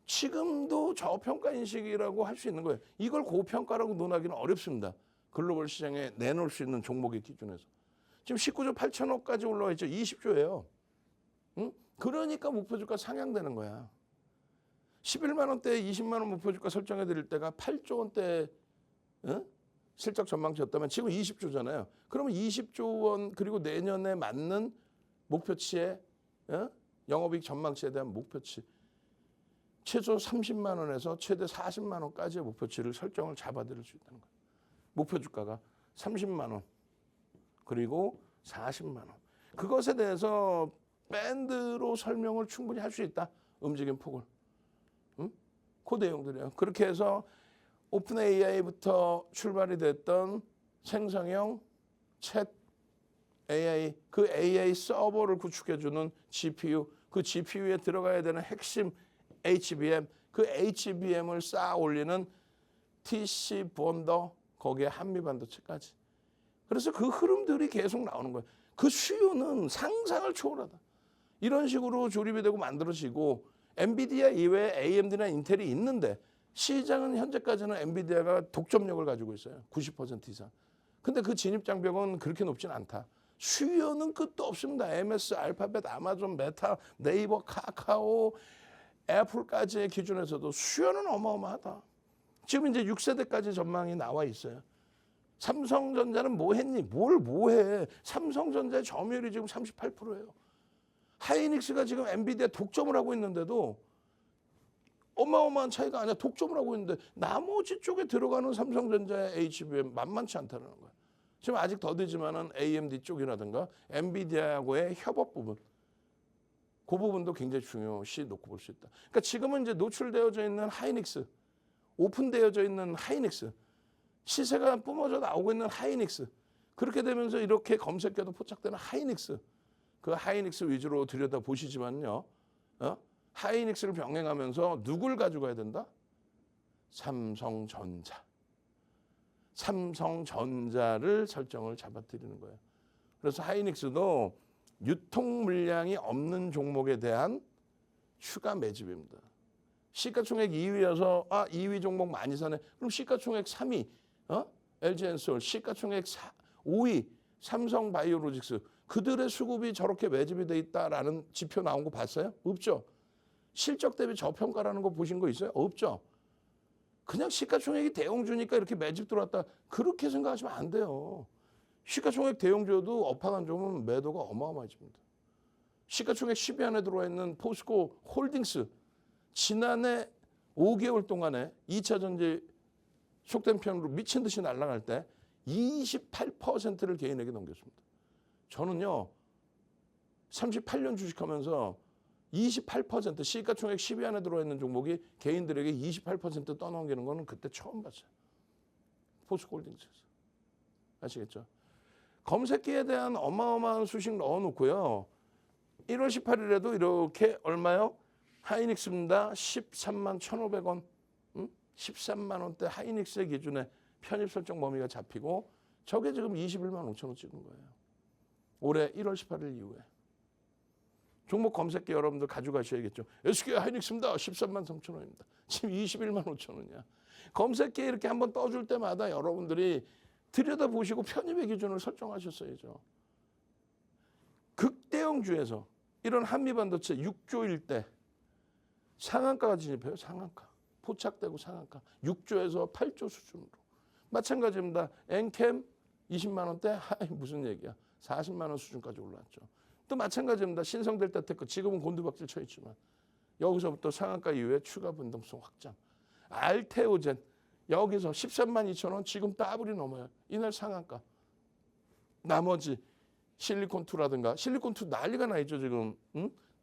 지금도 저평가 인식이라고 할 수 있는 거예요. 이걸 고평가라고 논하기는 어렵습니다. 글로벌 시장에 내놓을 수 있는 종목의 기준에서. 지금 19조 8천억까지 올라와 있죠. 20조예요. 응? 그러니까 목표주가 상향되는 거야. 11만 원대에 20만 원 목표주가 설정해 드릴 때가 8조 원대 실적 전망치였다면 지금 20조잖아요. 그러면 20조 원 그리고 내년에 맞는 목표치에 영업이익 전망치에 대한 목표치 최소 30만 원에서 최대 40만 원까지의 목표치를 설정을 잡아드릴 수 있다는 거예요. 목표 주가가 30만 원 그리고 40만 원. 그것에 대해서 밴드로 설명을 충분히 할 수 있다. 움직임 폭을. 그 내용들이에요. 그렇게 해서 오픈 AI부터 출발이 됐던 생성형 챗 AI, 그 AI 서버를 구축해주는 GPU, 그 GPU에 들어가야 되는 핵심 HBM, 그 HBM을 쌓아 올리는 TC 본더, 거기에 한미반도체까지. 그래서 그 흐름들이 계속 나오는 거예요. 그 수요는 상상을 초월하다. 이런 식으로 조립이 되고 만들어지고 엔비디아 이외에 AMD나 인텔이 있는데 시장은 현재까지는 엔비디아가 독점력을 가지고 있어요. 90% 이상. 근데 그 진입 장벽은 그렇게 높진 않다. 수요는 끝도 없습니다. MS, 알파벳, 아마존, 메타, 네이버, 카카오, 애플까지의 기준에서도 수요는 어마어마하다. 지금 이제 6세대까지 전망이 나와 있어요. 삼성전자는 뭐 했니? 뭘 해? 삼성전자의 점유율이 지금 38%예요. 하이닉스가 지금 엔비디아 독점을 하고 있는데도 어마어마한 차이가 아니야. 독점을 하고 있는데 나머지 쪽에 들어가는 삼성전자의 HBM 만만치 않다는 거야. 지금 아직 더디지만은 AMD 쪽이라든가 엔비디아하고의 협업 부분, 그 부분도 굉장히 중요시 놓고 볼 수 있다. 그러니까 지금은 이제 노출되어져 있는 하이닉스, 오픈되어져 있는 하이닉스, 시세가 뿜어져 나오고 있는 하이닉스, 그렇게 되면서 이렇게 검색해도 포착되는 하이닉스, 그 하이닉스 위주로 들여다 보시지만요. 하이닉스를 병행하면서 누굴 가져가야 된다? 삼성전자. 삼성전자를 설정을 잡아드리는 거예요. 그래서 하이닉스도 유통 물량이 없는 종목에 대한 추가 매집입니다. 시가총액 2위여서 2위 종목 많이 사네. 그럼 시가총액 3위 LG엔솔 시가총액 5위 삼성바이오로직스. 그들의 수급이 저렇게 매집이 돼 있다라는 지표 나온 거 봤어요? 없죠. 실적 대비 저평가라는 거 보신 거 있어요? 없죠. 그냥 시가총액이 대형주니까 이렇게 매집 들어왔다. 그렇게 생각하시면 안 돼요. 시가총액 대형주여도 업황 안 좋으면 매도가 어마어마해집니다. 시가총액 10위 안에 들어와 있는 포스코 홀딩스. 지난해 5개월 동안에 2차 전지 속된 편으로 미친 듯이 날아갈 때 28%를 개인에게 넘겼습니다. 저는요, 38년 주식하면서 28% 시가총액 10위 안에 들어있는 종목이 개인들에게 28% 떠넘기는 거는 그때 처음 봤어요. 포스코홀딩스에서. 아시겠죠? 검색기에 대한 어마어마한 수식 넣어놓고요. 1월 18일에도 이렇게 얼마요? 하이닉스입니다. 13만 1,500원. 13만 원대 하이닉스의 기준에 편입 설정 범위가 잡히고 저게 지금 21만 5천 원 찍은 거예요. 올해 1월 18일 이후에. 종목 검색기 여러분들 가져가셔야겠죠. SK 하이닉스입니다. 13만 3천 원입니다. 지금 21만 5천 원이야. 검색기에 이렇게 한번 떠줄 때마다 여러분들이 들여다보시고 편입의 기준을 설정하셨어야죠. 극대형주에서 이런 한미반도체 6조일 때 상한가가 진입해요. 상한가. 포착되고 상한가. 6조에서 8조 수준으로. 마찬가지입니다. 엔캠 20만 원대 하이 무슨 얘기야. 40만 원 수준까지 올라왔죠. 또 마찬가지입니다. 신성델타테크 지금은 곤두박질 쳐 있지만 여기서부터 상한가 이후에 추가 변동성 확장. 알테오젠 여기서 13만 2천 원 지금 더블이 넘어요. 이날 상한가. 나머지 실리콘2라든가 실리콘2 난리가 나 있죠 지금.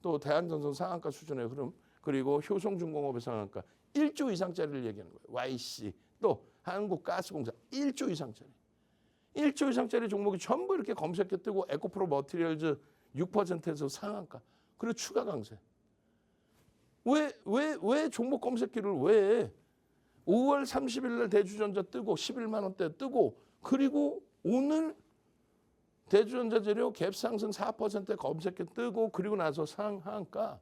또 대한전선 상한가 수준의 흐름. 그리고 효성중공업의 상한가 1조 이상짜리를 얘기하는 거예요. YC 또 한국가스공사 1조 이상짜리. 1조 이상짜리 종목이 전부 이렇게 검색해 뜨고 에코프로 머티리얼즈 6%에서 상한가. 그리고 추가 강세. 왜 종목 검색기를 왜 해? 5월 30일 날 대주전자 뜨고 11만 원대 뜨고 그리고 오늘 대주전자 재료 갭 상승 4% 검색해 뜨고 그리고 나서 상한가.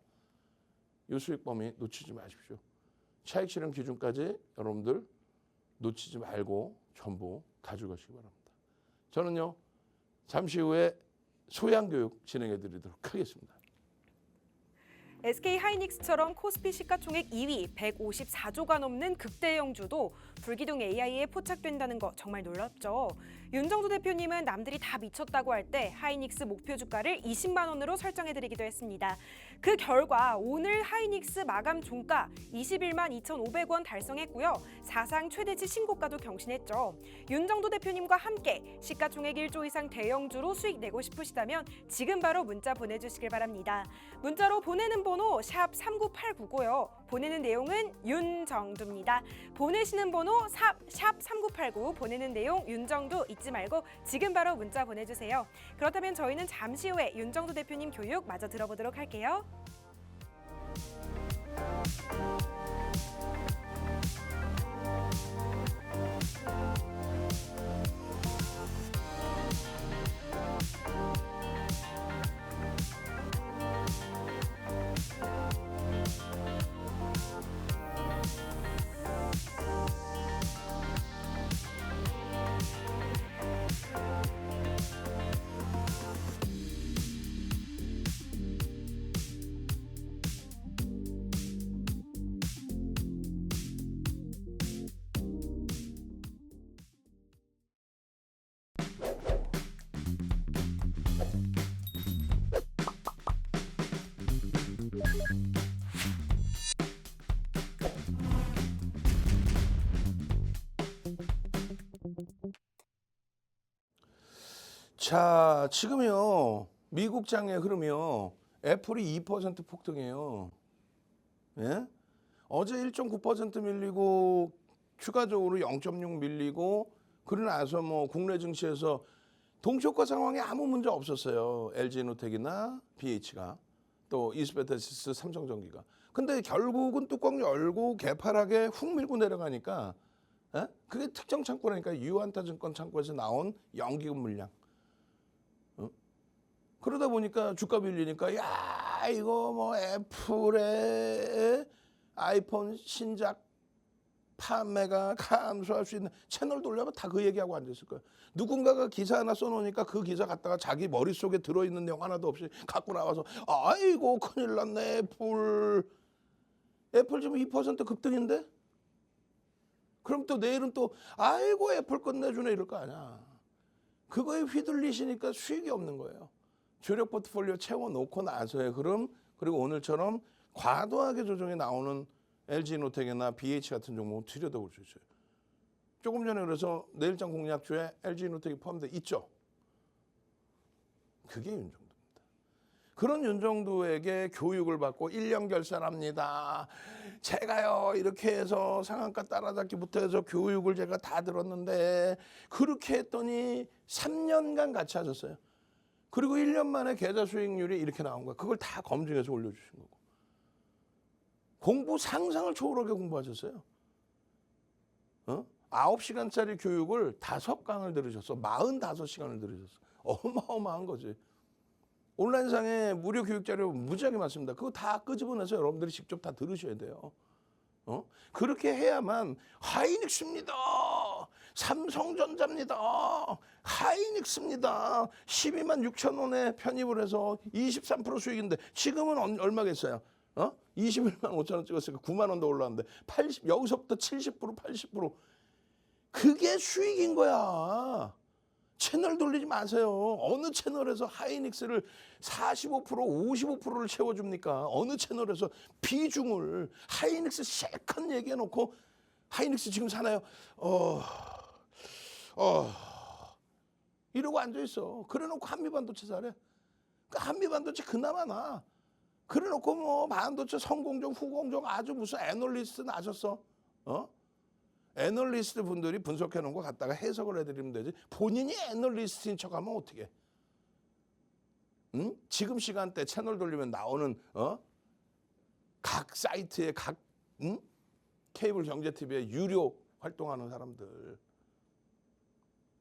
이 수익 범위 놓치지 마십시오. 차익 실현 기준까지 여러분들 놓치지 말고 전부 가져가시기 바랍니다. 저는요. 잠시 후에 소양교육 진행해 드리도록 하겠습니다. SK 하이닉스처럼 코스피 시가총액 2위 154조가 넘는 극대형주도 불기둥 AI에 포착된다는 거 정말 놀랍죠. 윤정도 대표님은 남들이 다 미쳤다고 할 때 하이닉스 목표 주가를 20만 원으로 설정해드리기도 했습니다. 그 결과 오늘 하이닉스 마감 종가 21만 2,500원 달성했고요. 사상 최대치 신고가도 경신했죠. 윤정도 대표님과 함께 시가총액 1조 이상 대형주로 수익 내고 싶으시다면 지금 바로 문자 보내주시길 바랍니다. 문자로 보내는 번호 샵 39899고요. 보내는 내용은 윤정두입니다. 보내시는 번호 샵 3989 보내는 내용 윤정두 잊지 말고 지금 바로 문자 보내주세요. 그렇다면 저희는 잠시 후에 윤정두 대표님 교육 마저 들어보도록 할게요. 자, 지금요. 미국 장의 흐름이요. 애플이 2% 폭등해요. 예? 어제 1.9% 밀리고 추가적으로 0.6 밀리고 그러고 나서 뭐 국내 증시에서 동시효과 상황에 아무 문제 없었어요. LG노텍이나 BH가 또 이스베테시스 삼성전기가. 근데 결국은 뚜껑 열고 개파랗게 훅 밀고 내려가니까 예? 그게 특정 창고라니까 유한타증권 창고에서 나온 연기금 물량. 그러다 보니까 주가 밀리니까 야 이거 뭐 애플의 아이폰 신작 판매가 감소할 수 있는 채널 돌려면 다 그 얘기하고 앉아있을 거예요. 누군가가 기사 하나 써놓으니까 그 기사 갖다가 자기 머릿속에 들어있는 내용 하나도 없이 갖고 나와서 아이고 큰일 났네 애플 지금 2% 급등인데? 그럼 또 내일은 또 아이고 애플 끝내주네 이럴 거 아니야. 그거에 휘둘리시니까 수익이 없는 거예요. 주력 포트폴리오 채워놓고 나서의 흐름, 그리고 오늘처럼 과도하게 조정이 나오는 LG노텍이나 BH 같은 종목은 들여다볼 수 있어요. 조금 전에 그래서 내일장 공략주에 LG노텍이 포함되어 있죠. 그게 윤정두입니다. 그런 윤정두에게 교육을 받고 1년 결산합니다. 제가요 이렇게 해서 상한가 따라잡기부터 해서 교육을 제가 다 들었는데 그렇게 했더니 3년간 같이 하셨어요. 그리고 1년 만에 계좌 수익률이 이렇게 나온 거야. 그걸 다 검증해서 올려주신 거고. 공부 상상을 초월하게 공부하셨어요. 9시간짜리 교육을 5강을 들으셨어. 45시간을 들으셨어. 어마어마한 거지. 온라인상에 무료 교육 자료 무지하게 많습니다. 그거 다 끄집어내서 여러분들이 직접 다 들으셔야 돼요. 그렇게 해야만 하이닉스입니다. 삼성전자입니다. 하이닉스입니다. 12만 6천 원에 편입을 해서 23% 수익인데 지금은 얼마겠어요? 21만 5천 원 찍었으니까 9만 원 더 올랐는데 여기서부터 70% 80% 그게 수익인 거야. 채널 돌리지 마세요. 어느 채널에서 하이닉스를 45% 55%를 채워줍니까? 어느 채널에서 비중을 하이닉스 실컷 얘기해놓고 하이닉스 지금 사나요? 이러고 앉아있어. 그래놓고 한미반도체 사래. 한미반도체 그나마 나. 그래놓고 뭐 반도체 성공정 후공정 아주 무슨 애널리스트 나셨어. 애널리스트 분들이 분석해 놓은 거 갖다가 해석을 해드리면 되지. 본인이 애널리스트인 척하면 어떻게? 응? 지금 시간대 채널 돌리면 나오는 각 사이트에 각 케이블 경제 TV에 유료 활동하는 사람들.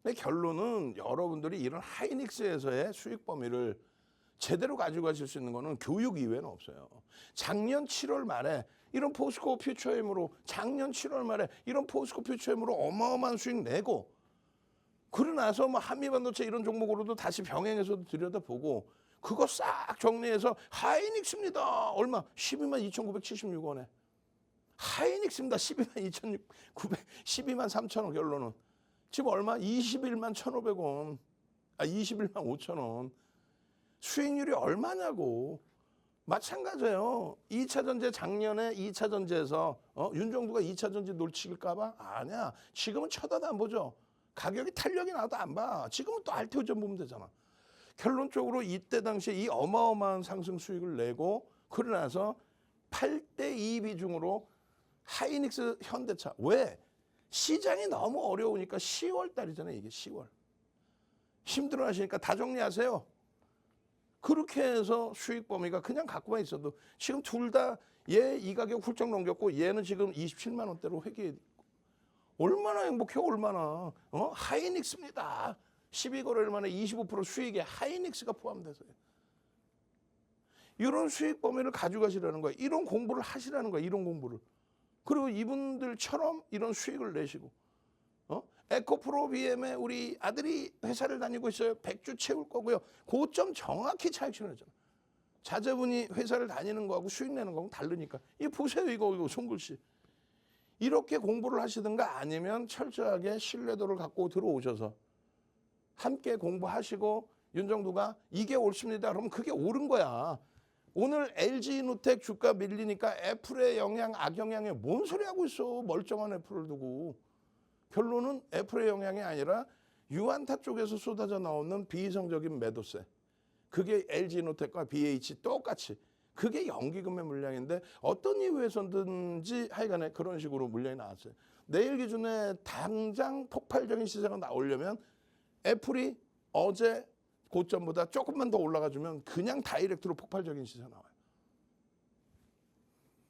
근데 결론은 여러분들이 이런 하이닉스에서의 수익 범위를 제대로 가지고 가실 수 있는 거는 교육 이외에는 없어요. 작년 7월 말에 이런 포스코 퓨처엠으로 작년 7월 말에 이런 포스코 퓨처엠으로 어마어마한 수익 내고 그러고 나서 뭐 한미반도체 이런 종목으로도 다시 병행해서도 들여다보고 그거 싹 정리해서 하이닉스입니다. 얼마? 12만 2,976원에. 하이닉스입니다. 12만 3천 원 결론은. 지금 얼마? 21만 1,500원. 21만 5천 원. 수익률이 얼마냐고. 마찬가지예요. 2차 전지 작년에 2차 전지에서 윤정두가 2차 전지 놓칠까 봐? 아니야. 지금은 쳐다도 안 보죠. 가격이 탄력이 나도 안 봐. 지금은 또 알테오전 보면 되잖아. 결론적으로 이때 당시에 이 어마어마한 상승 수익을 내고 그러고 나서 8대2 비중으로 하이닉스 현대차. 왜? 시장이 너무 어려우니까 10월 달이잖아요. 이게 10월. 힘들어 하시니까 다 정리하세요. 그렇게 해서 수익 범위가 그냥 갖고만 있어도 지금 둘 다 얘 이 가격 훌쩍 넘겼고 얘는 지금 27만 원대로 회귀해. 얼마나 행복해 얼마나. 하이닉스입니다. 12거래일 만에 25% 수익에 하이닉스가 포함돼서요. 이런 수익 범위를 가져가시라는 거예요. 이런 공부를 하시라는 거예요. 이런 공부를. 그리고 이분들처럼 이런 수익을 내시고. 에코프로 BM에 우리 아들이 회사를 다니고 있어요. 100주 채울 거고요. 고점 정확히 차익 실현했잖아요. 자제분이 회사를 다니는 거하고 수익 내는 거하고 다르니까. 이거 보세요. 이거 손글씨. 이렇게 공부를 하시든가 아니면 철저하게 신뢰도를 갖고 들어오셔서 함께 공부하시고 윤정두가 이게 옳습니다. 그러면 그게 옳은 거야. 오늘 LG노텍 주가 밀리니까 애플의 영향, 악영향에 뭔 소리 하고 있어. 멀쩡한 애플을 두고. 결론은 애플의 영향이 아니라 유안타 쪽에서 쏟아져 나오는 비이성적인 매도세. 그게 LG노텍과 BH 똑같이. 그게 연기금의 물량인데 어떤 이유에서든지 하여간에 그런 식으로 물량이 나왔어요. 내일 기준에 당장 폭발적인 시세가 나오려면 애플이 어제 고점보다 조금만 더 올라가주면 그냥 다이렉트로 폭발적인 시세가 나와요.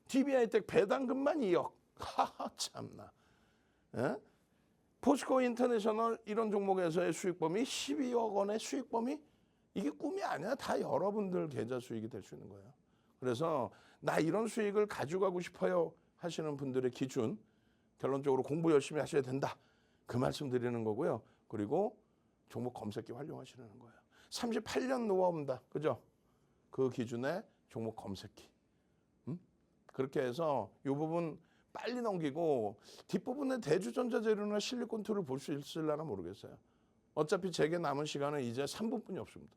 DB하이텍 배당금만 2억. 하하 참나. 예? 포스코 인터내셔널 이런 종목에서의 수익 범위 12억 원의 수익 범위 이게 꿈이 아니야. 다 여러분들 계좌 수익이 될 수 있는 거예요. 그래서 나 이런 수익을 가져가고 싶어요 하시는 분들의 기준 결론적으로 공부 열심히 하셔야 된다. 그 말씀 드리는 거고요. 그리고 종목 검색기 활용하시라는 거예요. 38년 노하우입니다. 그죠? 그 기준에 종목 검색기. 그렇게 해서 이 부분 빨리 넘기고 뒷부분에 대주전자재료나 실리콘2를 볼 수 있을려나 모르겠어요. 어차피 제게 남은 시간은 이제 3분뿐이 없습니다.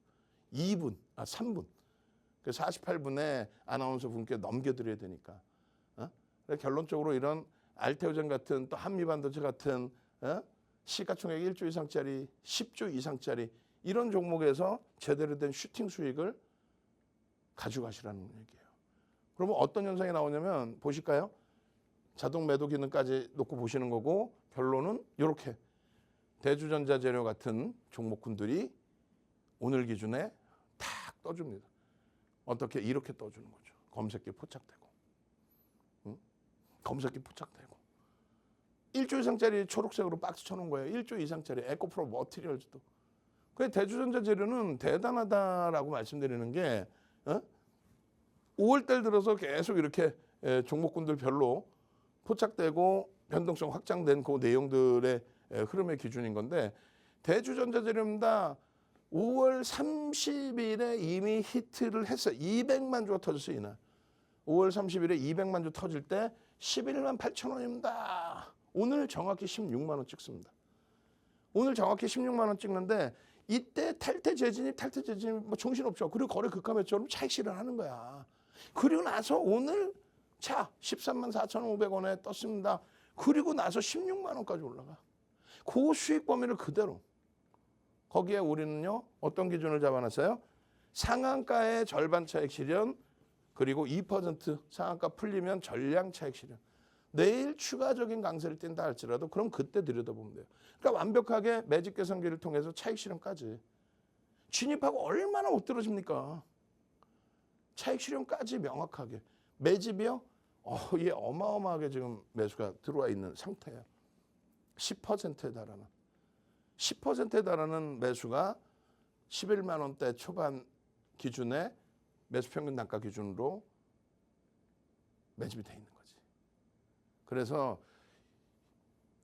3분. 그 48분에 아나운서 분께 넘겨드려야 되니까. 결론적으로 이런 알테오젠 같은 또 한미반도체 같은 시가총액 1조 이상짜리, 10조 이상짜리 이런 종목에서 제대로 된 슈팅 수익을 가져가시라는 얘기예요. 그러면 어떤 현상이 나오냐면 보실까요? 자동 매도 기능까지 놓고 보시는 거고 결론은 이렇게 대주전자재료 같은 종목군들이 오늘 기준에 탁 떠줍니다. 어떻게 이렇게 떠주는 거죠. 검색기 포착되고. 검색기 포착되고. 1조 이상짜리 초록색으로 박스 쳐놓은 거예요. 1조 이상짜리 에코프로 머티리얼즈도. 그 대주전자재료는 대단하다라고 말씀드리는 게 5월달 들어서 계속 이렇게 종목군들 별로 포착되고 변동성 확장된 그 내용들의 흐름의 기준인 건데 대주전자재료입니다. 5월 30일에 이미 히트를 했어요. 200만 주가 터졌어요. 이날. 5월 30일에 200만 주 터질 때 11만 8천 원입니다. 오늘 정확히 16만 원 찍습니다. 오늘 정확히 16만 원 찍는데 이때 탈퇴 재진입 뭐 정신없죠. 그리고 거래 급감했죠. 차익 실현하는 거야. 그리고 나서 오늘 자 13만 4,500원에 떴습니다. 그리고 나서 16만 원까지 올라가. 그 수익 범위를 그대로. 거기에 우리는요. 어떤 기준을 잡아놨어요? 상한가의 절반 차익 실현 그리고 2% 상한가 풀리면 전량 차익 실현. 내일 추가적인 강세를 띈다 할지라도 그럼 그때 들여다보면 돼요. 그러니까 완벽하게 매직 계산기를 통해서 차익 실현까지. 진입하고 얼마나 못 떨어집니까? 차익 실현까지 명확하게. 매집이요? 얘 어마어마하게 지금 매수가 들어와 있는 상태예요. 10%에 달하는. 10%에 달하는 매수가 11만 원대 초반 기준에 매수 평균 단가 기준으로 매집이 돼 있는 거지. 그래서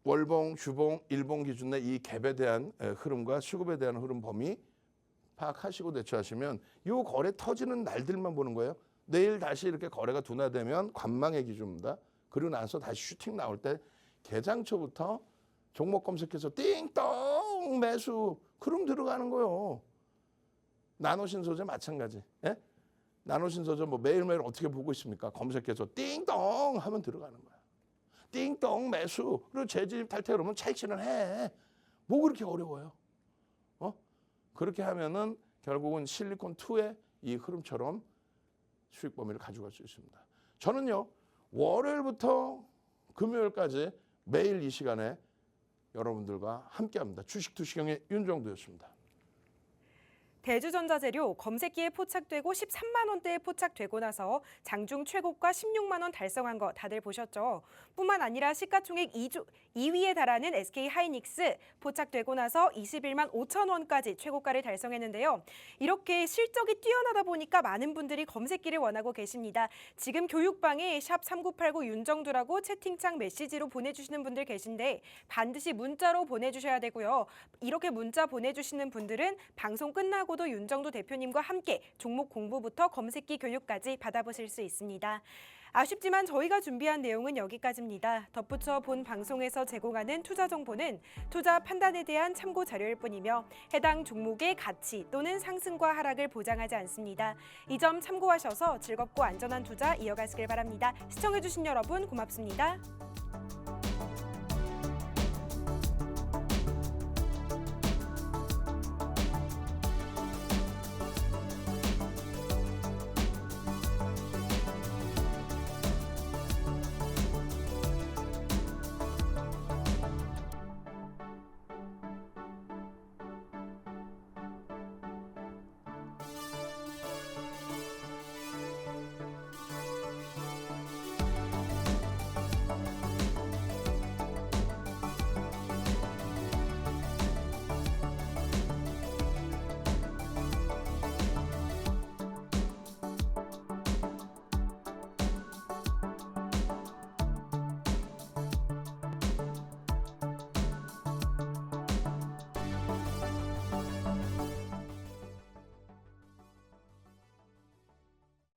월봉, 주봉, 일봉 기준의 이 갭에 대한 흐름과 수급에 대한 흐름 범위 파악하시고 대처하시면 이 거래 터지는 날들만 보는 거예요. 내일 다시 이렇게 거래가 둔화되면 관망의 기준입니다. 그리고 나서 다시 슈팅 나올 때 개장 초부터 종목 검색해서 띵동 매수 그럼 들어가는 거예요. 나노신소재 마찬가지. 예? 나노신소재 뭐 매일매일 어떻게 보고 있습니까? 검색해서 띵동 하면 들어가는 거야. 띵동 매수 그리고 재진입 탈퇴 그러면 차익 실현해. 뭐 그렇게 어려워요? 그렇게 하면은 결국은 실리콘2의 이 흐름처럼 수익 범위를 가져갈 수 있습니다. 저는요. 월요일부터 금요일까지 매일 이 시간에 여러분들과 함께합니다. 주식 투시경의 윤정두였습니다. 대주전자재료 검색기에 포착되고 13만 원대에 포착되고 나서 장중 최고가 16만 원 달성한 거 다들 보셨죠? 뿐만 아니라 시가총액 2위에 달하는 SK하이닉스 포착되고 나서 21만 5천 원까지 최고가를 달성했는데요. 이렇게 실적이 뛰어나다 보니까 많은 분들이 검색기를 원하고 계십니다. 지금 교육방에 샵 3989 윤정두라고 채팅창 메시지로 보내주시는 분들 계신데 반드시 문자로 보내주셔야 되고요. 이렇게 문자 보내주시는 분들은 방송 끝나고 도 윤정두 대표님과 함께 종목 공부부터 검색기 교육까지 받아보실 수 있습니다. 아쉽지만 저희가 준비한 내용은 여기까지입니다. 덧붙여 본 방송에서 제공하는 투자 정보는 투자 판단에 대한 참고 자료일 뿐이며 해당 종목의 가치 또는 상승과 하락을 보장하지 않습니다. 이 점 참고하셔서 즐겁고 안전한 투자 이어가시길 바랍니다. 시청해주신 여러분 고맙습니다.